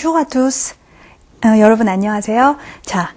Bonjour à tous. 여러분 안녕하세요. 자,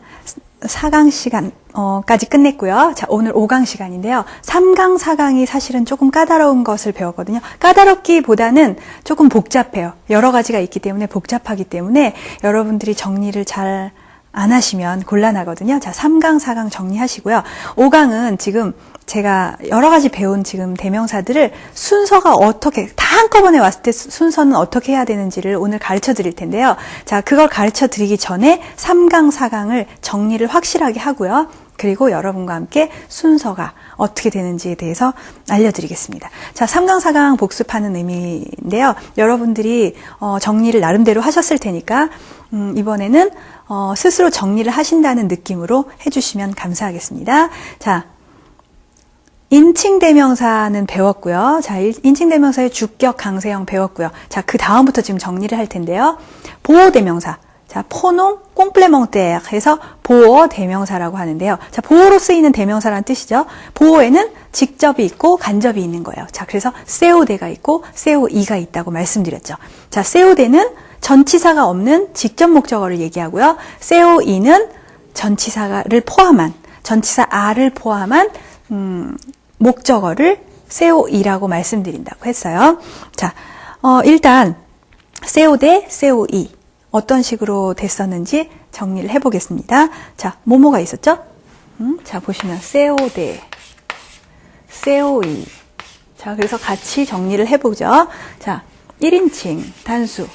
4강 시간까지 끝냈고요. 자, 오늘 5강 시간인데요. 3강, 4강이 사실은 조금 까다로운 것을 배웠거든요. 까다롭기보다는 조금 복잡해요. 여러 가지가 있기 때문에 복잡하기 때문에 여러분들이 정리를 잘 안 하시면 곤란하거든요. 자, 3강, 4강 정리하시고요. 5강은 지금 제가 여러 가지 배운 지금 대명사들을 순서가 어떻게, 다 한꺼번에 왔을 때 순서는 어떻게 해야 되는지를 오늘 가르쳐 드릴 텐데요. 자, 그걸 가르쳐 드리기 전에 3강, 4강을 정리를 확실하게 하고요. 그리고 여러분과 함께 순서가 어떻게 되는지에 대해서 알려드리겠습니다. 자, 3강, 4강 복습하는 의미인데요. 여러분들이 정리를 나름대로 하셨을 테니까 이번에는 스스로 정리를 하신다는 느낌으로 해주시면 감사하겠습니다. 자, 인칭대명사는 배웠고요. 자, 인칭대명사의 주격, 강세형 배웠고요. 자, 그 다음부터 지금 정리를 할 텐데요. 보어대명사. 자, 포농 꽁플레몽테르 해서 보어 대명사라고 하는데요. 자, 보어로 쓰이는 대명사라는 뜻이죠. 보어에는 직접이 있고 간접이 있는 거예요. 자, 그래서 세오데가 있고 세오이가 있다고 말씀드렸죠. 자, 세오데는 전치사가 없는 직접 목적어를 얘기하고요. 세오이는 전치사를 포함한, 전치사 아를 포함한 목적어를 세오이라고 말씀드린다고 했어요. 자, 일단 세오데, 세오이 어떤 식으로 됐었는지 정리를 해보겠습니다. 자, 뭐뭐가 있었죠? 자, 보시면 세오데, 세오이. 자, 그래서 같이 정리를 해보죠. 자, 1인칭 단수,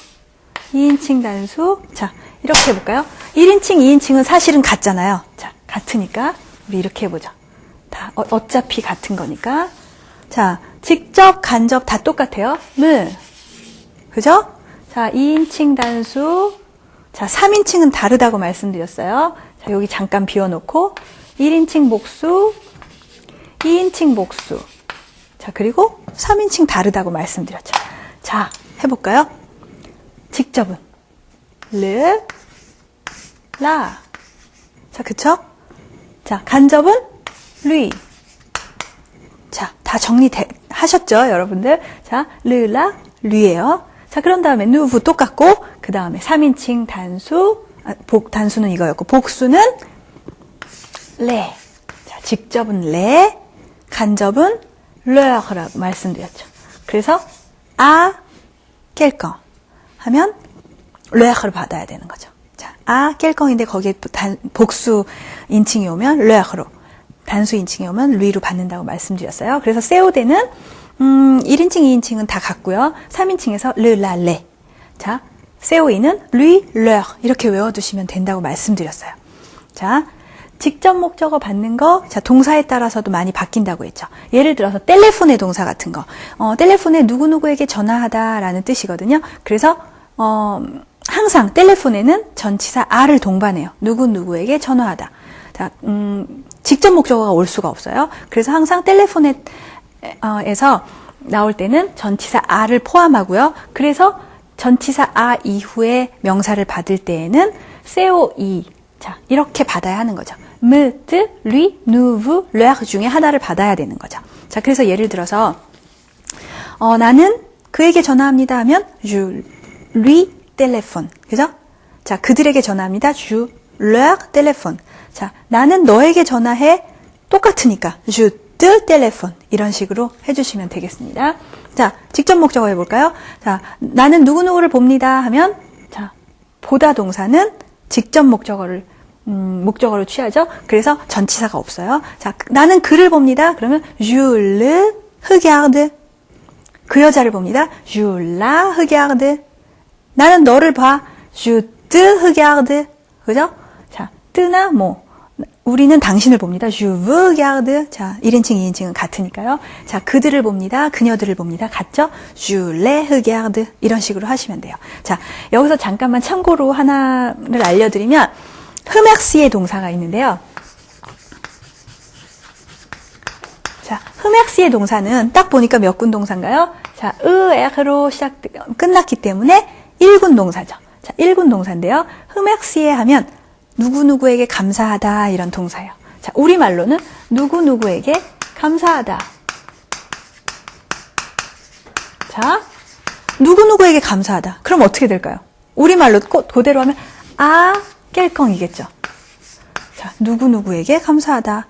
2인칭 단수. 자, 이렇게 해볼까요? 1인칭, 2인칭은 사실은 같잖아요. 자, 같으니까 우리 이렇게 해보죠. 다 어차피 같은 거니까. 자, 직접, 간접 다 똑같아요. 그죠? 자, 2인칭 단수. 자, 3인칭은 다르다고 말씀드렸어요. 자, 여기 잠깐 비워놓고 1인칭 복수, 2인칭 복수. 자, 그리고 3인칭 다르다고 말씀드렸죠. 자, 해볼까요? 직접은 르, 라. 자, 그쵸? 자, 간접은 르이. 자, 다 정리하셨죠, 여러분들? 자, 르, 라, 르예요. 자, 그런 다음에 누브 똑같고, 그 다음에 3인칭 단수, 단수는 이거였고, 복수는 레. 자, 직접은 레, 간접은 르라고 말씀드렸죠. 그래서 깰꺼 하면 르를 받아야 되는 거죠. 자, 깰꺼인데 거기에 또 복수 인칭이 오면 르로, 단수 인칭이 오면 르로 받는다고 말씀드렸어요. 그래서 세오데는 1인칭, 2인칭은 다 같고요. 3인칭에서 르, 라, 레. 자, 세오이는 르, 르 이렇게 외워두시면 된다고 말씀드렸어요. 자, 직접 목적어 받는 거, 자, 동사에 따라서도 많이 바뀐다고 했죠. 예를 들어서 텔레폰의 동사 같은 거. 텔레폰에 누구누구에게 전화하다라는 뜻이거든요. 그래서 항상 텔레폰에는 전치사 아를 동반해요. 누구누구에게 전화하다. 자, 직접 목적어가 올 수가 없어요. 그래서 항상 텔레폰에 에서 나올 때는 전치사 아를 포함하고요. 그래서 전치사 아 이후에 명사를 받을 때에는 세오이. 자, 이렇게 받아야 하는 거죠. 르, 누브, 르 중에 하나를 받아야 되는 거죠. 자, 그래서 예를 들어서 나는 그에게 전화합니다 하면 je lui téléphone. 그죠? 자, 그들에게 전화합니다. je leur téléphone. 자, 나는 너에게 전화해. 똑같으니까 je te téléphone. 이런 식으로 해주시면 되겠습니다. 자, 직접 목적어 해볼까요? 자, 나는 누구누구를 봅니다 하면, 자, 보다 동사는 직접 목적어로 취하죠. 그래서 전치사가 없어요. 자, 나는 그를 봅니다. 그러면 je le regarde. 그 여자를 봅니다. je la regarde. 나는 너를 봐. je te regarde. 그죠? 자, 뜨나 우리는 당신을 봅니다. je vous regarde. 자, 1인칭, 2인칭은 같으니까요. 자, 그들을 봅니다. 그녀들을 봅니다. 같죠? je les regarde. 이런 식으로 하시면 돼요. 자, 여기서 잠깐만 참고로 하나를 알려드리면 흠엑시의 동사가 있는데요. 자, 흠엑시의 동사는 딱 보니까 몇 군 동사인가요? 자, 으에로 끝났기 때문에 1군 동사죠. 자, 1군 동사인데요. 흠엑시에 하면 누구누구에게 감사하다 이런 동사예요. 자, 우리말로는 누구누구에게 감사하다. 자, 누구누구에게 감사하다. 그럼 어떻게 될까요? 우리말로 그대로 하면 아 깰컹이겠죠. 자, 누구누구에게 감사하다.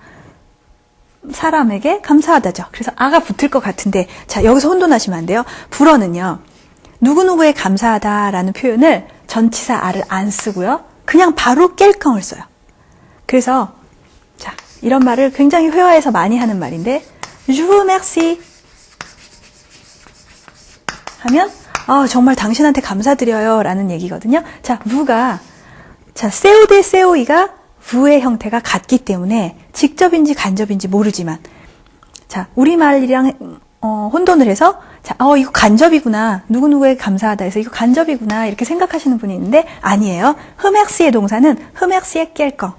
사람에게 감사하다죠. 그래서 아가 붙을 것 같은데, 자, 여기서 혼돈하시면 안 돼요. 불어는요, 누구누구에 감사하다라는 표현을 전치사 아를 안 쓰고요. 그냥 바로 깰컹을 써요. 그래서, 자, 이런 말을 굉장히 회화에서 많이 하는 말인데, Je vous remercie. 하면, 정말 당신한테 감사드려요. 라는 얘기거든요. 자, vu가, 자, 세오 대 세오이가 vu의 형태가 같기 때문에 직접인지 간접인지 모르지만, 자, 우리말이랑 혼돈을 해서, 자, 이거 간접이구나. 누구누구에게 감사하다 해서 이거 간접이구나. 이렇게 생각하시는 분이 있는데, 아니에요. 흐맥시의 동사는 흐맥시의 깰꺼.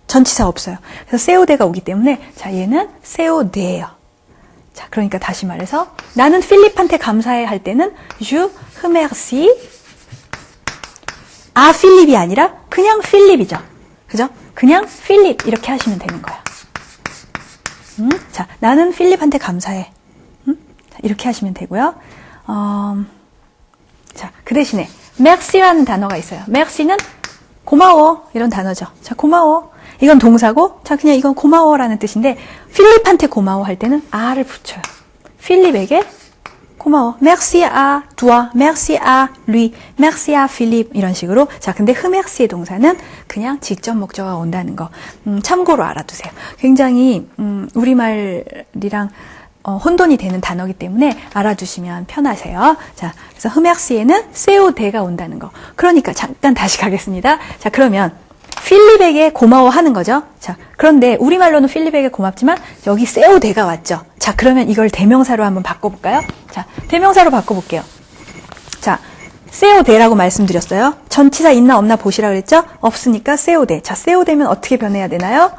전치사 없어요. 그래서 세오데가 오기 때문에, 자, 얘는 세오데예요. 자, 그러니까 다시 말해서, 나는 필립한테 감사해 할 때는, je remercie. 아, 필립이 아니라, 그냥 필립이죠. 그죠? 그냥 필립. 이렇게 하시면 되는 거야. 자, 나는 필립한테 감사해. 자, 이렇게 하시면 되고요. 자, 그 대신에 merci라는 단어가 있어요. merci는 고마워 이런 단어죠. 자, 고마워. 이건 동사고, 자, 그냥 이건 고마워라는 뜻인데 필립한테 고마워 할 때는 아를 붙여요. 필립에게 고마워. merci à toi, merci à lui, merci à Philippe 이런 식으로. 자, 근데 흐맥시의 동사는 그냥 직접 목적어가 온다는 거 참고로 알아두세요. 굉장히 우리말이랑 혼돈이 되는 단어이기 때문에 알아두시면 편하세요. 자, 그래서 흐맥시에는 세오데가 온다는 거. 그러니까 잠깐 다시 가겠습니다. 자, 그러면 필립에게 고마워하는 거죠. 자, 그런데 우리말로는 필립에게 고맙지만 여기 세오데가 왔죠. 자, 그러면 이걸 대명사로 한번 바꿔볼까요? 자, 대명사로 바꿔볼게요. 자, 세오데라고 말씀드렸어요. 전치사 있나 없나 보시라 그랬죠? 없으니까 세오데. 자, 세오데면 어떻게 변해야 되나요?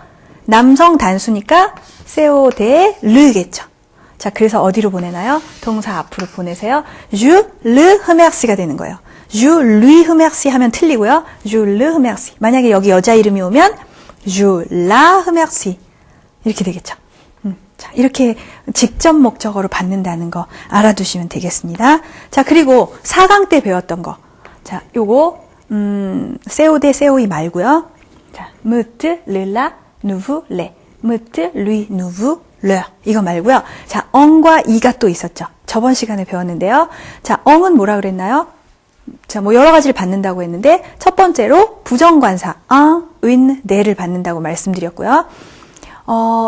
남성 단수니까 세오데르겠죠. 자, 그래서 어디로 보내나요? 동사 앞으로 보내세요. Je le remercie가 되는 거예요. Je lui remercie 하면 틀리고요. Je le remercie. 만약에 여기 여자 이름이 오면 Je la remercie. 이렇게 되겠죠. 자, 이렇게 직접 목적어로 받는다는 거 알아두시면 되겠습니다. 자, 그리고 4강 때 배웠던 거. 자, 요거 세오데 세오이 말고요. 자, meute, le la, nous, les. meute, lui, nous, leur. 이거 말고요. 자, 엉과 이가 또 있었죠. 저번 시간에 배웠는데요. 자, 엉은 뭐라 그랬나요? 자, 뭐 여러 가지를 받는다고 했는데 첫 번째로 부정관사 un, une, ne를 받는다고 말씀드렸고요.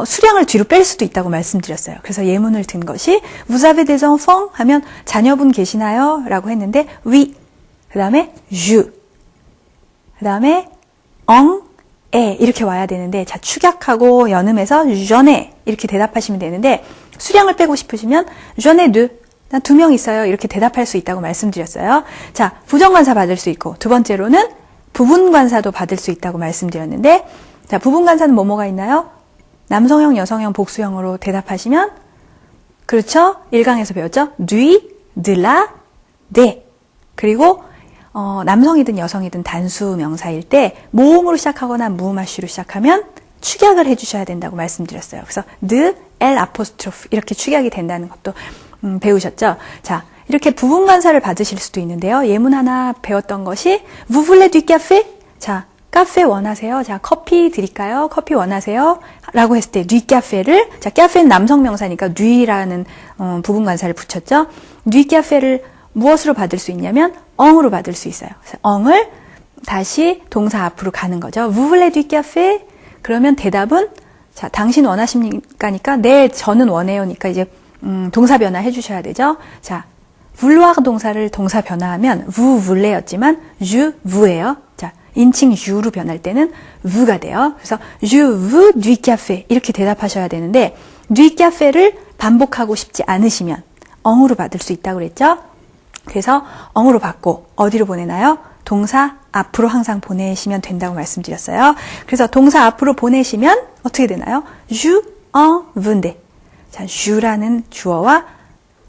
수량을 뒤로 뺄 수도 있다고 말씀드렸어요. 그래서 예문을 든 것이 Vous avez des enfants? 하면 자녀분 계시나요? 라고 했는데 oui. 그 다음에 je. 그 다음에 on, 에 이렇게 와야 되는데 자, 축약하고 연음해서 j'en ai 이렇게 대답하시면 되는데 수량을 빼고 싶으시면 j'en ai deux. 난 2명 있어요. 이렇게 대답할 수 있다고 말씀드렸어요. 자, 부정관사 받을 수 있고 두 번째로는 부분관사도 받을 수 있다고 말씀드렸는데 자, 부분관사는 뭐뭐가 있나요? 남성형, 여성형, 복수형으로 대답하시면 그렇죠? 1강에서 배웠죠? lui, de la, de 그리고 남성이든 여성이든 단수 명사일 때 모음으로 시작하거나 무음하시로 시작하면 축약을 해주셔야 된다고 말씀드렸어요. 그래서 de, l apostrophe 이렇게 축약이 된다는 것도 배우셨죠? 자, 이렇게 부분관사를 받으실 수도 있는데요. 예문 하나 배웠던 것이 Vous voulez du café? 자, 카페 원하세요? 자, 커피 드릴까요? 커피 원하세요? 라고 했을 때 du café를 자, 카페는 남성 명사니까 du라는 부분관사를 붙였죠. du café를 무엇으로 받을 수 있냐면 엉으로 받을 수 있어요. 그래서 엉을 다시 동사 앞으로 가는 거죠. Vous voulez du café? 그러면 대답은 자, 당신 원하십니까니까 네, 저는 원해요니까 이제 동사 변화 해주셔야 되죠. 자, vouloir 동사를 동사 변화하면 vous voulez였지만 je vous예요. 자, 인칭 you로 변할 때는 vous가 돼요. 그래서 je veux du café 이렇게 대답하셔야 되는데 du café를 반복하고 싶지 않으시면 엉으로 받을 수 있다고 그랬죠. 그래서 엉으로 받고 어디로 보내나요? 동사 앞으로 항상 보내시면 된다고 말씀드렸어요. 그래서 동사 앞으로 보내시면 어떻게 되나요? je en veux. 자, 주라는 주어와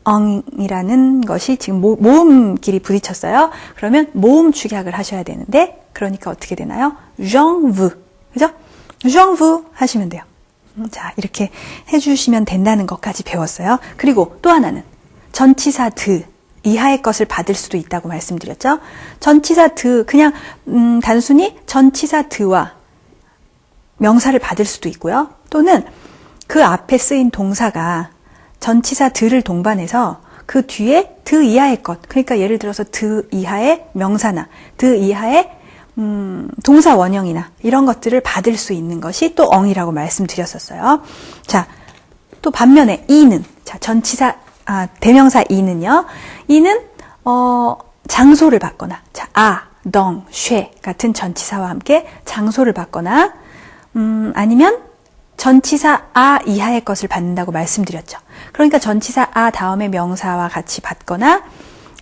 엉이라는 것이 지금 모음끼리 부딪혔어요. 그러면 모음 축약을 하셔야 되는데 그러니까 어떻게 되나요? j'en veux. 그죠? j'en veux 하시면 돼요. 자, 이렇게 해주시면 된다는 것까지 배웠어요. 그리고 또 하나는 전치사 드 이하의 것을 받을 수도 있다고 말씀드렸죠. 전치사 드, 그냥 단순히 전치사 드와 명사를 받을 수도 있고요. 또는 그 앞에 쓰인 동사가 전치사 드를 동반해서 그 뒤에 드 이하의 것, 그러니까 예를 들어서 드 이하의 명사나 드 이하의 동사 원형이나 이런 것들을 받을 수 있는 것이 또 엉이라고 말씀드렸었어요. 자, 또 반면에 이는, 자, 대명사 이는요. 이는 장소를 받거나, 자, 덩, 쉐 같은 전치사와 함께 장소를 받거나, 아니면 전치사 이하의 것을 받는다고 말씀드렸죠. 그러니까 전치사 다음에 명사와 같이 받거나,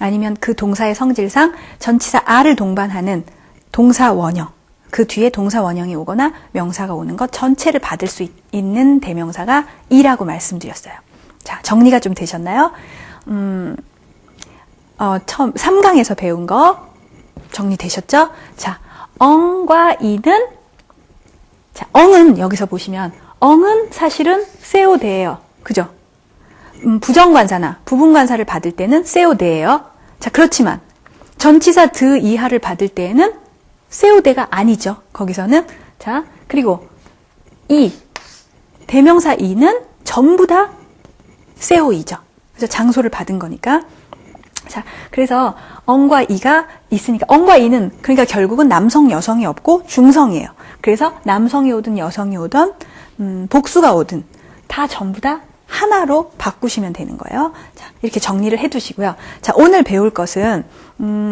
아니면 그 동사의 성질상 전치사 를 동반하는 동사 원형, 그 뒤에 동사 원형이 오거나 명사가 오는 것 전체를 받을 수 있는 대명사가 이라고 말씀드렸어요. 자, 정리가 좀 되셨나요? 처음 3강에서 배운 거 정리되셨죠? 자, 엉과 이는, 자, 엉은 여기서 보시면 엉은 사실은 세오대예요. 그죠? 부정관사나 부분관사를 받을 때는 세오대예요. 자, 그렇지만 전치사 드 이하를 받을 때에는 세오대가 아니죠. 거기서는. 자, 그리고 대명사 이는 전부 다 세오이죠. 그래서 장소를 받은 거니까. 자, 그래서 엉과 이가 있으니까 엉과 이는 그러니까 결국은 남성, 여성이 없고 중성이에요. 그래서 남성이 오든 여성이 오든 복수가 오든 다 전부 다 하나로 바꾸시면 되는 거예요. 자, 이렇게 정리를 해두시고요. 자, 오늘 배울 것은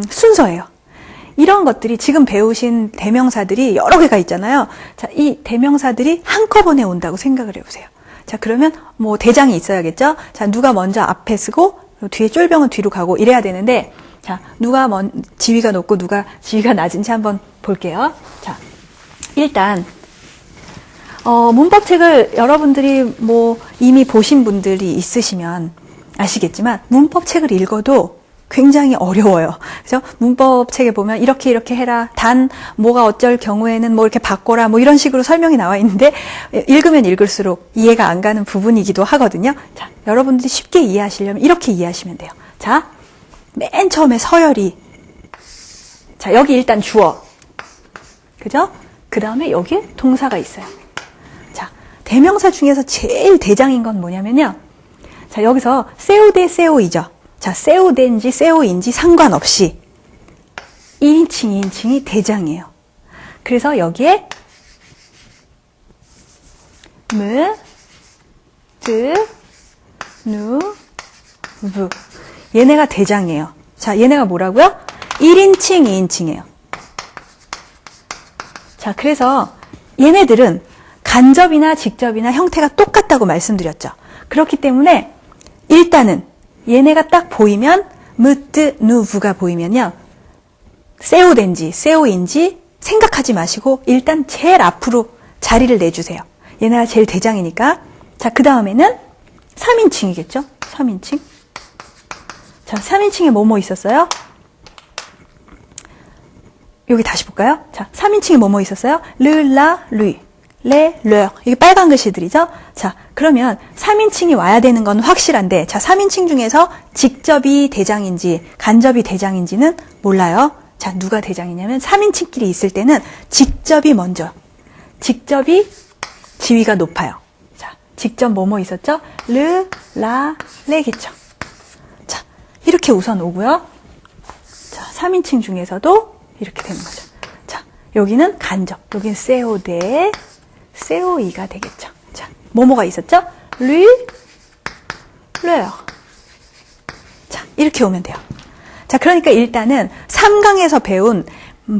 순서예요. 이런 것들이 지금 배우신 대명사들이 여러 개가 있잖아요. 자, 이 대명사들이 한꺼번에 온다고 생각을 해보세요. 자, 그러면 뭐 대장이 있어야겠죠? 자, 누가 먼저 앞에 쓰고 뒤에 쫄병은 뒤로 가고 이래야 되는데, 자, 누가 지위가 높고 누가 지위가 낮은지 한번 볼게요. 자, 일단 문법책을 여러분들이 뭐 이미 보신 분들이 있으시면 아시겠지만 문법책을 읽어도 굉장히 어려워요. 그래서 문법책에 보면 이렇게 해라, 단 뭐가 어쩔 경우에는 뭐 이렇게 바꿔라, 뭐 이런 식으로 설명이 나와 있는데 읽으면 읽을수록 이해가 안 가는 부분이기도 하거든요. 자, 여러분들이 쉽게 이해하시려면 이렇게 이해하시면 돼요. 자, 맨 처음에 서열이, 자, 여기 일단 주어, 그죠? 그 다음에 여기에 동사가 있어요. 자, 대명사 중에서 제일 대장인 건 뭐냐면요. 자, 여기서 세오대 세오이죠. 자, 세오대인지 세오인지 상관없이 1인칭, 2인칭이 대장이에요. 그래서 여기에 무, 드, 누, 부. 얘네가 대장이에요. 자, 얘네가 뭐라고요? 1인칭, 2인칭이에요. 자, 그래서 얘네들은 간접이나 직접이나 형태가 똑같다고 말씀드렸죠. 그렇기 때문에 일단은 얘네가 딱 보이면 무뜨 누부가 보이면요. 세오된지 세오인지 생각하지 마시고 일단 제일 앞으로 자리를 내주세요. 얘네가 제일 대장이니까. 자, 그 다음에는 3인칭이겠죠? 3인칭. 자, 3인칭에 뭐뭐 있었어요? 여기 다시 볼까요? 자, 3인칭에 뭐뭐 있었어요? 르, 라, 르, 레, 르. 이게 빨간 글씨들이죠? 자, 그러면 3인칭이 와야 되는 건 확실한데, 자, 3인칭 중에서 직접이 대장인지 간접이 대장인지는 몰라요. 자, 누가 대장이냐면 3인칭끼리 있을 때는 직접이 먼저. 직접이 지위가 높아요. 자, 직접 뭐뭐 있었죠? 르, 라, 레겠죠. 자, 이렇게 우선 오고요. 자, 3인칭 중에서도 이렇게 되는 거죠. 자, 여기는 간접. 여기는 세오대, 세오이가 되겠죠. 자, 뭐뭐가 있었죠? 르, 르. 자, 이렇게 오면 돼요. 자, 그러니까 일단은 3강에서 배운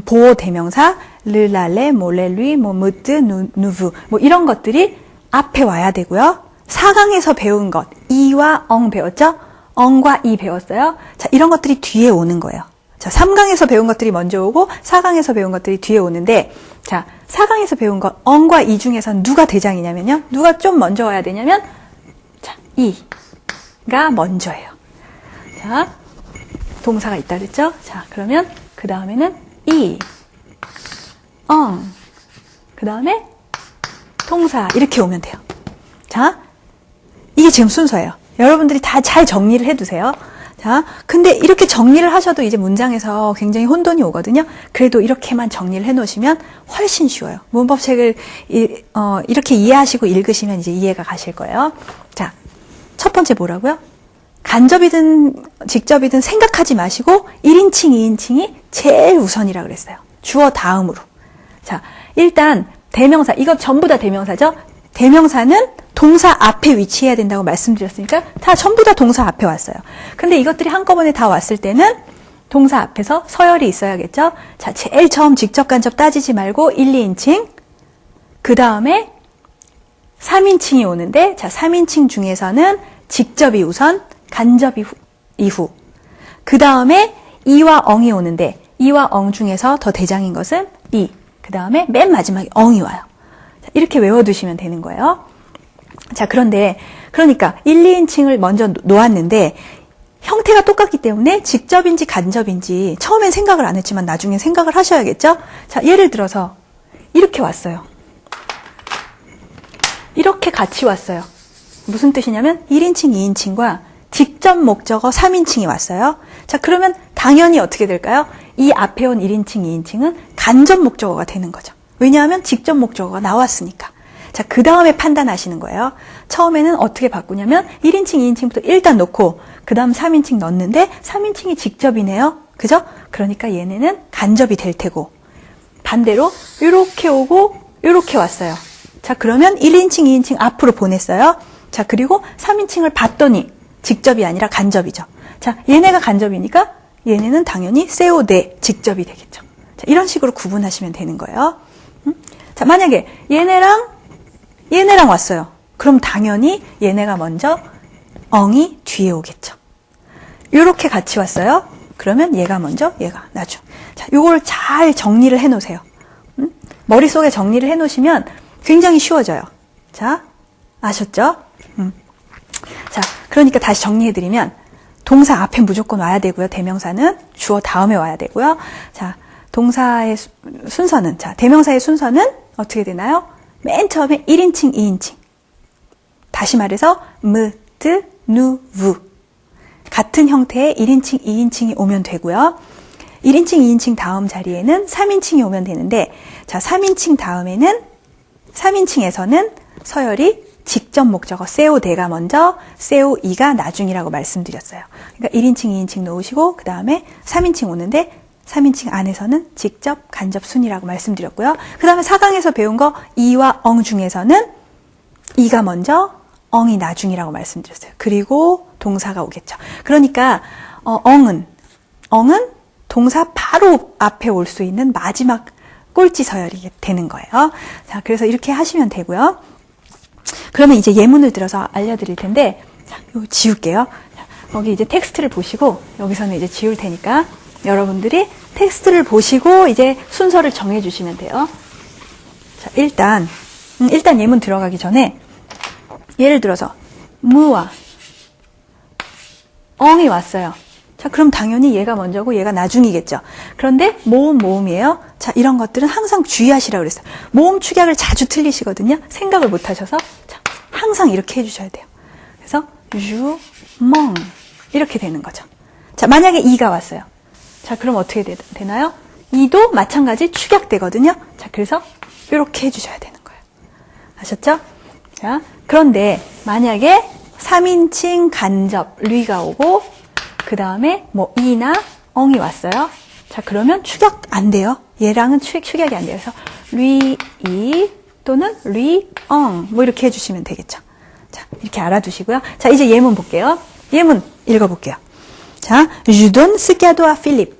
보호 대명사, 르, 라, 레, 모, 레, 르, 뭐, 무뜨, 누부, 뭐 이런 것들이 앞에 와야 되고요. 4강에서 배운 것, 이와 엉 배웠죠? 엉과 이 배웠어요. 자, 이런 것들이 뒤에 오는 거예요. 자, 3강에서 배운 것들이 먼저 오고 4강에서 배운 것들이 뒤에 오는데, 자, 4강에서 배운 것 엉과 이 중에서 누가 대장이냐면요. 누가 좀 먼저 와야 되냐면, 자, 이가 먼저예요. 자, 동사가 있다 그랬죠? 자, 그러면 그 다음에는 이, 엉, 그 다음에 동사 이렇게 오면 돼요. 자, 이게 지금 순서예요. 여러분들이 다 잘 정리를 해두세요. 자, 근데 이렇게 정리를 하셔도 이제 문장에서 굉장히 혼돈이 오거든요. 그래도 이렇게만 정리를 해 놓으시면 훨씬 쉬워요. 문법책을 이렇게 이해하시고 읽으시면 이제 이해가 가실 거예요. 자, 첫 번째 뭐라고요? 간접이든 직접이든 생각하지 마시고 1인칭, 2인칭이 제일 우선이라 그랬어요. 주어 다음으로. 자, 일단 대명사, 이거 전부 다 대명사죠? 대명사는 동사 앞에 위치해야 된다고 말씀드렸으니까 다 전부 다 동사 앞에 왔어요. 근데 이것들이 한꺼번에 다 왔을 때는 동사 앞에서 서열이 있어야겠죠? 자, 제일 처음 직접 간접 따지지 말고 1, 2인칭, 그 다음에 3인칭이 오는데, 자, 3인칭 중에서는 직접이 우선, 간접이 이후. 그 다음에 이와 엉이 오는데, 이와 엉 중에서 더 대장인 것은 이. 그 다음에 맨 마지막에 엉이 와요. 자, 이렇게 외워두시면 되는 거예요. 자, 그러니까 1, 2인칭을 먼저 놓았는데, 형태가 똑같기 때문에 직접인지 간접인지 처음엔 생각을 안 했지만 나중에 생각을 하셔야겠죠? 자, 예를 들어서 이렇게 왔어요. 이렇게 같이 왔어요. 무슨 뜻이냐면 1인칭, 2인칭과 직접 목적어 3인칭이 왔어요. 자, 그러면 당연히 어떻게 될까요? 이 앞에 온 1인칭, 2인칭은 간접 목적어가 되는 거죠. 왜냐하면 직접 목적어가 나왔으니까. 자, 그 다음에 판단하시는 거예요. 처음에는 어떻게 바꾸냐면 1인칭, 2인칭부터 일단 놓고 그 다음 3인칭 넣었는데 3인칭이 직접이네요. 그죠? 그러니까 얘네는 간접이 될 테고 반대로 이렇게 오고 이렇게 왔어요. 자, 그러면 1인칭, 2인칭 앞으로 보냈어요. 자, 그리고 3인칭을 봤더니 직접이 아니라 간접이죠. 자, 얘네가 간접이니까 얘네는 당연히 세오데 직접이 되겠죠. 자, 이런 식으로 구분하시면 되는 거예요. 자, 만약에 얘네랑 왔어요. 그럼 당연히 얘네가 먼저 엉이 뒤에 오겠죠. 요렇게 같이 왔어요. 그러면 얘가 먼저, 얘가 나중. 자, 요걸 잘 정리를 해 놓으세요. 머릿속에 정리를 해 놓으시면 굉장히 쉬워져요. 자, 아셨죠? 자, 그러니까 다시 정리해드리면 동사 앞에 무조건 와야 되고요. 대명사는 주어 다음에 와야 되고요. 자, 동사의 순서는, 자, 대명사의 순서는 어떻게 되나요? 맨 처음에 1인칭, 2인칭. 다시 말해서 트, 누, 우. 같은 형태의 1인칭, 2인칭이 오면 되고요. 1인칭, 2인칭 다음 자리에는 3인칭이 오면 되는데, 자, 3인칭 다음에는 3인칭에서는 서열이 직접 목적어 세오데가 먼저, 세오이가 나중이라고 말씀드렸어요. 그러니까 1인칭, 2인칭 놓으시고 그 다음에 3인칭 오는데 3인칭 안에서는 직접, 간접 순이라고 말씀드렸고요. 그 다음에 4강에서 배운 거 이와 엉 중에서는 이가 먼저, 엉이 나중이라고 말씀드렸어요. 그리고 동사가 오겠죠. 그러니까 엉은 동사 바로 앞에 올 수 있는 마지막 꼴찌 서열이 되는 거예요. 자, 그래서 이렇게 하시면 되고요. 그러면 이제 예문을 들어서 알려드릴 텐데, 자, 이거 지울게요. 자, 여기 이제 텍스트를 보시고, 여기서는 이제 지울 테니까, 여러분들이 텍스트를 보시고, 이제 순서를 정해주시면 돼요. 자, 일단 예문 들어가기 전에, 예를 들어서, 무와 엉이 왔어요. 자, 그럼 당연히 얘가 먼저고 얘가 나중이겠죠. 그런데 모음이에요. 자, 이런 것들은 항상 주의하시라고 그랬어요. 모음 축약을 자주 틀리시거든요. 생각을 못 하셔서 자, 항상 이렇게 해주셔야 돼요. 그래서 유, 멍 이렇게 되는 거죠. 자, 만약에 이가 왔어요. 자, 그럼 어떻게 되나요? 이도 마찬가지 축약되거든요. 자, 그래서 이렇게 해주셔야 되는 거예요. 아셨죠? 자, 그런데 만약에 3인칭 간접 류가 오고 그 다음에 뭐 이나 엉이 왔어요. 자, 그러면 축약 안 돼요. 얘랑은 축약이 안 돼요. 그래서 리 또는 리-엉 뭐 이렇게 해주시면 되겠죠. 자, 이렇게 알아두시고요. 자, 이제 예문 볼게요. 예문 읽어볼게요. 자, je donne ce cadeau à Philippe.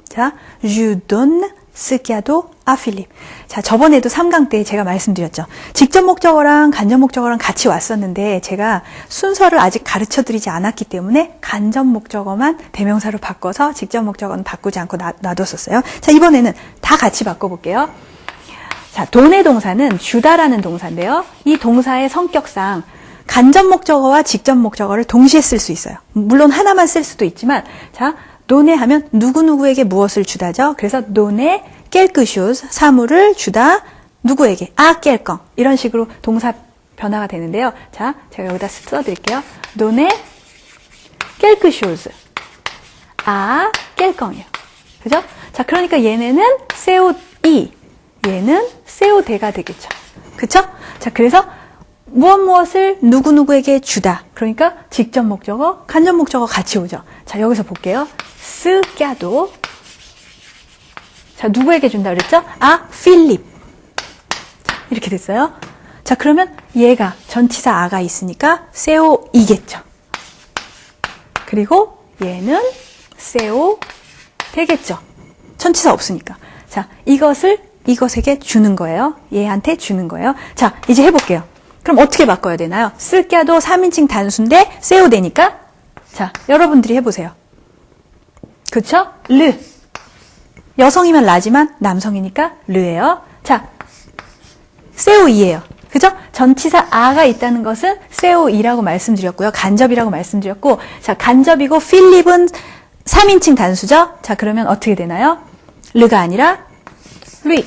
자, je donne ce cadeau à Philippe. 자, 저번에도 3강 때 제가 말씀드렸죠. 직접 목적어랑 간접 목적어랑 같이 왔었는데 제가 순서를 아직 가르쳐드리지 않았기 때문에 간접 목적어만 대명사로 바꿔서 직접 목적어는 바꾸지 않고 놔뒀었어요. 자, 이번에는 다 같이 바꿔볼게요. 자, 돈의 동사는 주다라는 동사인데요. 이 동사의 성격상 간접 목적어와 직접 목적어를 동시에 쓸 수 있어요. 물론 하나만 쓸 수도 있지만, 자, 돈에 하면 누구누구에게 무엇을 주다죠. 그래서 돈에 quelque chose, 사물을 주다, 누구에게, quelque, 이런 식으로 동사 변화가 되는데요. 자, 제가 여기다 써드릴게요. 돈에 quelque chose, 아, 깰껑이에요. 그죠? 자, 그러니까 얘네는 세오이, 얘는 세오대가 되겠죠. 그쵸? 자, 그래서 무엇을 누구누구에게 주다. 그러니까 직접 목적어, 간접 목적어 같이 오죠. 자, 여기서 볼게요. 쓰까도. 자, 누구에게 준다 그랬죠? 아, 필립. 이렇게 됐어요. 자, 그러면 얘가 전치사 아가 있으니까 세오이겠죠. 그리고 얘는 세오 되겠죠. 전치사 없으니까. 자, 이것에게 주는 거예요. 얘한테 주는 거예요. 자, 이제 해볼게요. 그럼 어떻게 바꿔야 되나요? 쓸까도 3인칭 단수인데 세오 되니까. 자, 여러분들이 해보세요. 그쵸? 르. 여성이면 라지만 남성이니까 르예요. 자, 세오이예요. 그죠? 전치사 아가 있다는 것은 세오이라고 말씀드렸고요. 간접이라고 말씀드렸고, 자, 간접이고 필립은 3인칭 단수죠? 자, 그러면 어떻게 되나요? 르가 아니라 르.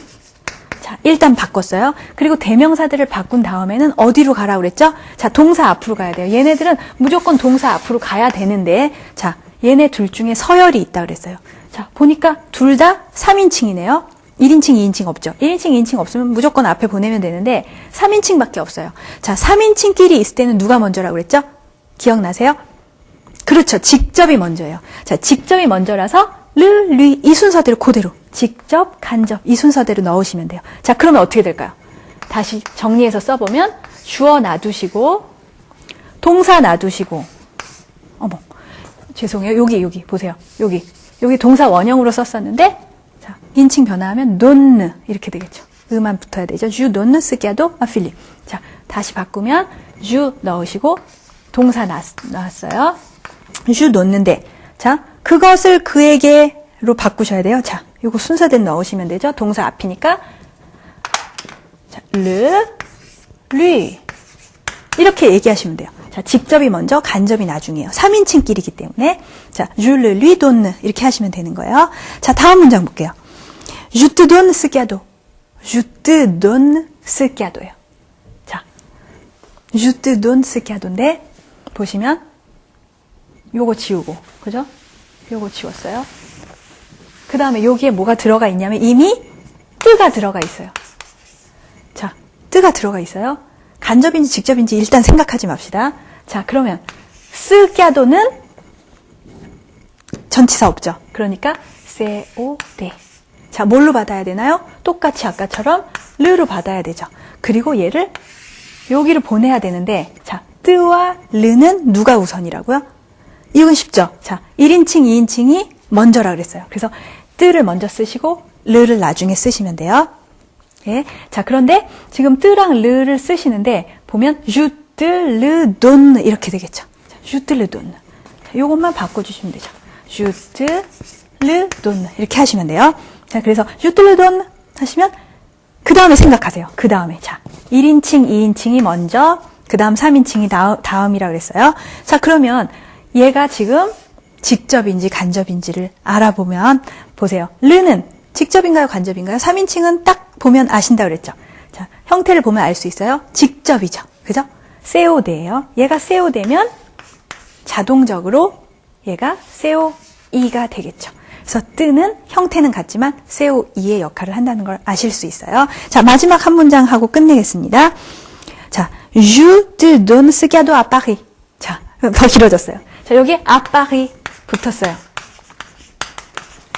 자, 일단 바꿨어요. 그리고 대명사들을 바꾼 다음에는 어디로 가라고 그랬죠? 자, 동사 앞으로 가야 돼요. 얘네들은 무조건 동사 앞으로 가야 되는데, 자, 얘네 둘 중에 서열이 있다 그랬어요. 자, 보니까 둘 다 3인칭이네요. 1인칭, 2인칭 없죠. 1인칭, 2인칭 없으면 무조건 앞에 보내면 되는데 3인칭밖에 없어요. 자, 3인칭끼리 있을 때는 누가 먼저라고 그랬죠? 기억나세요? 그렇죠. 직접이 먼저예요. 자, 직접이 먼저라서 르, 리 이 순서대로 그대로 직접, 간접 이 순서대로 넣으시면 돼요. 자, 그러면 어떻게 될까요? 다시 정리해서 써보면 주어 놔두시고 동사 놔두시고 어머 죄송해요. 여기 보세요. 여기 동사 원형으로 썼었는데 자, 인칭 변화하면 논느 이렇게 되겠죠. 으만 붙어야 되죠. 주 논느 쓰기야도 아 필립. 자, 다시 바꾸면 주 넣으시고 동사 나왔어요. 주 놓는데 자, 그것을 그에게로 바꾸셔야 돼요. 자, 요거 순서대로 넣으시면 되죠. 동사 앞이니까 자, 르, 리 이렇게 얘기하시면 돼요. 자, 직접이 먼저, 간접이 나중이에요. 3인칭끼리기 때문에. 자, je le lui donne. 이렇게 하시면 되는 거예요. 자, 다음 문장 볼게요. Je te donne ce cadeau. Je te donne ce cadeau예요. 자, je te donne ce cadeau인데, 보시면, 요거 지우고, 그죠? 요거 지웠어요. 그 다음에 여기에 뭐가 들어가 있냐면, 이미 뜨가 들어가 있어요. 자, 뜨가 들어가 있어요. 간접인지 직접인지 일단 생각하지 맙시다. 자, 그러면 쓰까도는 전치사 없죠. 그러니까 세오데. 자, 뭘로 받아야 되나요? 똑같이 아까처럼 르로 받아야 되죠. 그리고 얘를 여기를 보내야 되는데 자, 뜨와 르는 누가 우선이라고요? 이건 쉽죠. 자, 1인칭, 2인칭이 먼저라 그랬어요. 그래서 뜨를 먼저 쓰시고 르를 나중에 쓰시면 돼요. 예. 자, 그런데 지금 뜨랑 르를 쓰시는데 보면 je te le donne 이렇게 되겠죠. 자, je te le donne. 자, 요것만 바꿔주시면 되죠. je te le donne 이렇게 하시면 돼요. 자, 그래서 je te le donne 하시면 그 다음에 생각하세요. 그 다음에 자, 1인칭, 2인칭이 먼저 그 다음 3인칭이 다음이라 그랬어요. 자, 그러면 얘가 지금 직접인지 간접인지를 알아보면 보세요. 르는 직접인가요? 간접인가요? 3인칭은 딱 보면 아신다 그랬죠. 자, 형태를 보면 알 수 있어요. 직접이죠. 그죠? 세오데예요. 얘가 세오되면 자동적으로 얘가 세오이가 되겠죠. 그래서 뜨는 형태는 같지만 세오이의 역할을 한다는 걸 아실 수 있어요. 자, 마지막 한 문장 하고 끝내겠습니다. 자, je te donne ce cadeau à Paris. 자, 더 길어졌어요. 자, 여기 à Paris 붙었어요.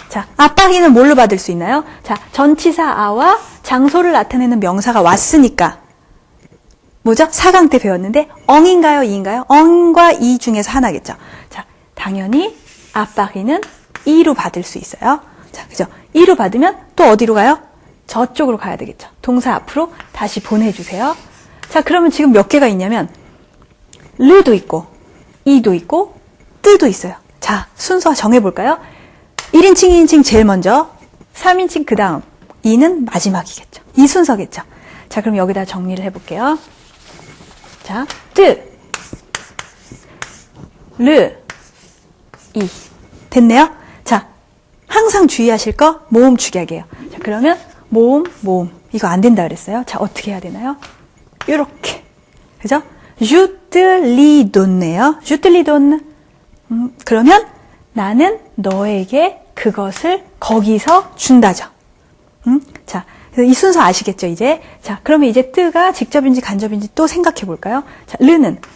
자, 아빠기는 뭘로 받을 수 있나요? 자, 전치사 아와 장소를 나타내는 명사가 왔으니까 뭐죠? 4강 때 배웠는데 엉인가요? 이인가요? 엉과 이 중에서 하나겠죠. 자, 당연히 아빠기는 이로 받을 수 있어요. 자, 그죠? 이로 받으면 또 어디로 가요? 저쪽으로 가야 되겠죠. 동사 앞으로 다시 보내주세요. 자, 그러면 지금 몇 개가 있냐면 르도 있고 이도 있고 뜨도 있어요. 자, 순서 정해볼까요? 1인칭, 2인칭 제일 먼저, 3인칭 그 다음, 2는 마지막이겠죠. 이 순서겠죠. 자, 그럼 여기다 정리를 해볼게요. 자, 뜨, 르, 이. 됐네요? 자, 항상 주의하실 거 모음 축약이에요. 자, 그러면 모음. 이거 안 된다 그랬어요. 자, 어떻게 해야 되나요? 요렇게. 그죠? je te li donne요. je te li donne. 그러면 나는 너에게 그것을 거기서 준다죠. 자, 이 순서 아시겠죠, 이제? 자, 그러면 이제 뜨가 직접인지 간접인지 또 생각해 볼까요? 자,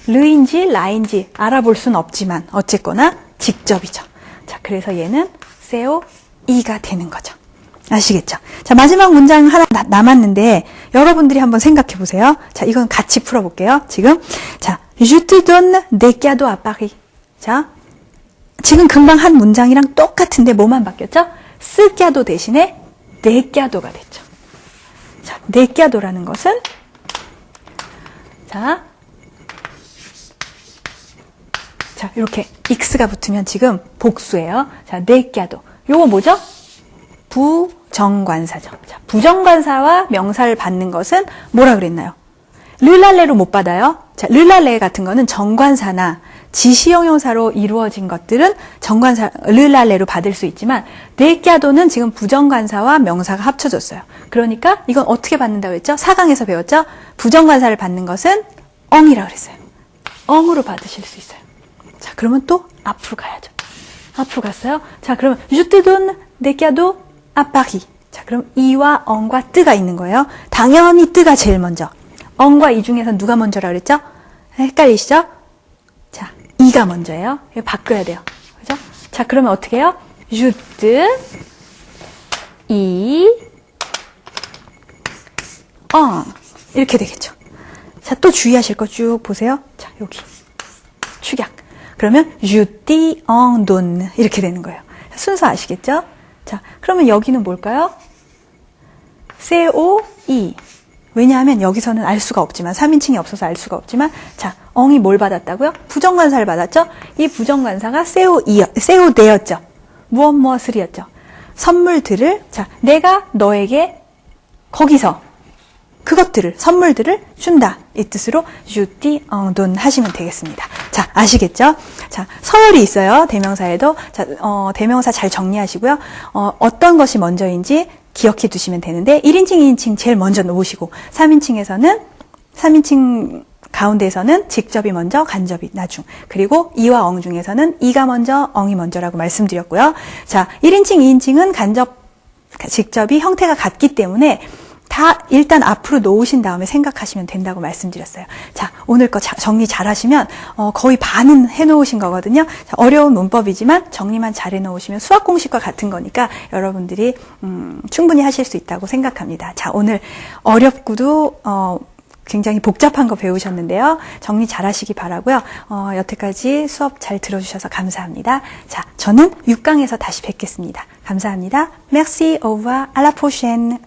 르인지 라인지 알아볼 수는 없지만 어쨌거나 직접이죠. 자, 그래서 얘는 세오 이가 되는 거죠. 아시겠죠? 자, 마지막 문장 하나 남았는데 여러분들이 한번 생각해 보세요. 자, 이건 같이 풀어볼게요. 지금 자, Je te donne des cadeaux à Paris. 자, 지금 금방 한 문장이랑 똑같은데 뭐만 바뀌었죠? 스 cadeau 대신에 네 cadeau가 됐죠. 자, 네 cadeau라는 것은 자, 이렇게 x가 붙으면 지금 복수예요. 자, 네 cadeau. 요거 뭐죠? 부정관사죠. 자, 부정관사와 명사를 받는 것은 뭐라 그랬나요? 르랄레로 못 받아요. 자, 르랄레 같은 거는 정관사나 지시형용사로 이루어진 것들은 정관사, 르랄레로 받을 수 있지만, 네꺄도는 지금 부정관사와 명사가 합쳐졌어요. 그러니까 이건 어떻게 받는다고 했죠? 4강에서 배웠죠? 부정관사를 받는 것은 엉이라고 그랬어요. 엉으로 받으실 수 있어요. 자, 그러면 또 앞으로 가야죠. 앞으로 갔어요. 자, 그러면 Je te donne des cadeaux à Paris. 자, 그럼 이와 엉과 뜨가 있는 거예요. 당연히 뜨가 제일 먼저. 엉과 이 중에서 누가 먼저라 그랬죠? 헷갈리시죠? 자, 이가 먼저예요. 이거 바꿔야 돼요. 그죠? 자, 그러면 어떻게 해요? Je te, 이, 엉. 이렇게 되겠죠. 자, 또 주의하실 거 쭉 보세요. 자, 여기. 축약. 그러면 Je t'en donne. 이렇게 되는 거예요. 순서 아시겠죠? 자, 그러면 여기는 뭘까요? CO2. 왜냐하면 여기서는 알 수가 없지만, 3인칭이 없어서 알 수가 없지만, 자, 엉이 뭘 받았다고요? 부정관사를 받았죠? 이 부정관사가 세우되었죠. 무엇을이었죠? 선물들을, 자, 내가 너에게 거기서 그것들을, 선물들을 준다. 이 뜻으로 Je t'en donne 하시면 되겠습니다. 자, 아시겠죠? 자, 서열이 있어요. 대명사에도. 자, 대명사 잘 정리하시고요. 어떤 것이 먼저인지 기억해 두시면 되는데 1인칭, 2인칭 제일 먼저 놓으시고 3인칭 가운데에서는 직접이 먼저, 간접이 나중. 그리고 이와 엉 중에서는 이가 먼저, 엉이 먼저라고 말씀드렸고요. 자, 1인칭, 2인칭은 간접, 직접이 형태가 같기 때문에 다 일단 앞으로 놓으신 다음에 생각하시면 된다고 말씀드렸어요. 자, 오늘 거 정리 잘 하시면 거의 반은 해놓으신 거거든요. 자, 어려운 문법이지만 정리만 잘 해놓으시면 수학 공식과 같은 거니까 여러분들이 충분히 하실 수 있다고 생각합니다. 자, 오늘 어렵고도 굉장히 복잡한 거 배우셨는데요. 정리 잘 하시기 바라고요. 여태까지 수업 잘 들어주셔서 감사합니다. 자, 저는 6강에서 다시 뵙겠습니다. 감사합니다. Merci, au revoir, à la prochaine.